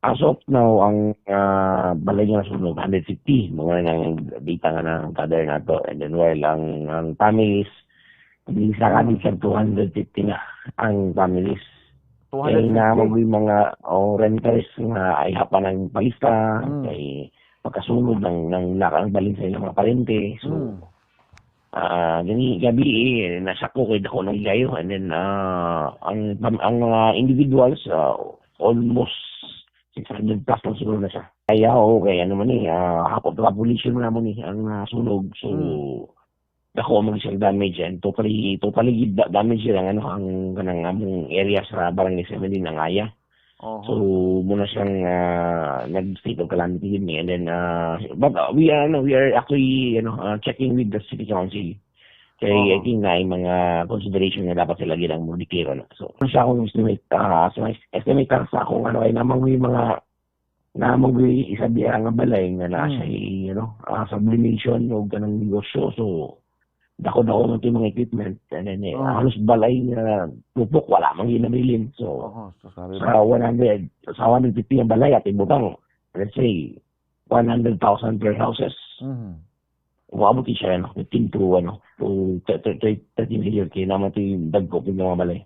As of now, ang balay nga sunog 150 mga nang data nga ng kader na to. And then while ang families isa ka din sa 250 na ang families. Kaya na 250. mga renters nga ay hapa ng palista, kay pagkasunod ng lakang balin sa ilang mga parente. So, gani gabi nasa ko kay dako ng gayo, and then ang mga individuals almost 600 plus lang siguro na siya. Kaya okay, ano man hapon pa population mo na mo ni ang sunog. So, dako mo siyang damage and totally damage lang ang kanang among area sa Barangay 17 ng Aya. So muna siyang nag-state of calamity din and then but we are actually checking with the city council. Kaya I think na yung mga consideration na dapat sila ginang mo dikiro na. So siya akong estimate estimate sa akong ay namang may mga namang isa diya nga balay nga na siya sublimation o ganang negosyo. So dako man ito mga equipment and then halos balay nga pupok wala mang ginabilin. So sa 150 ang balay at ibutang let's say 100,000 per houses. Umabot siya 15 to 30 million kaya naman ito yung dagko ng mga balay.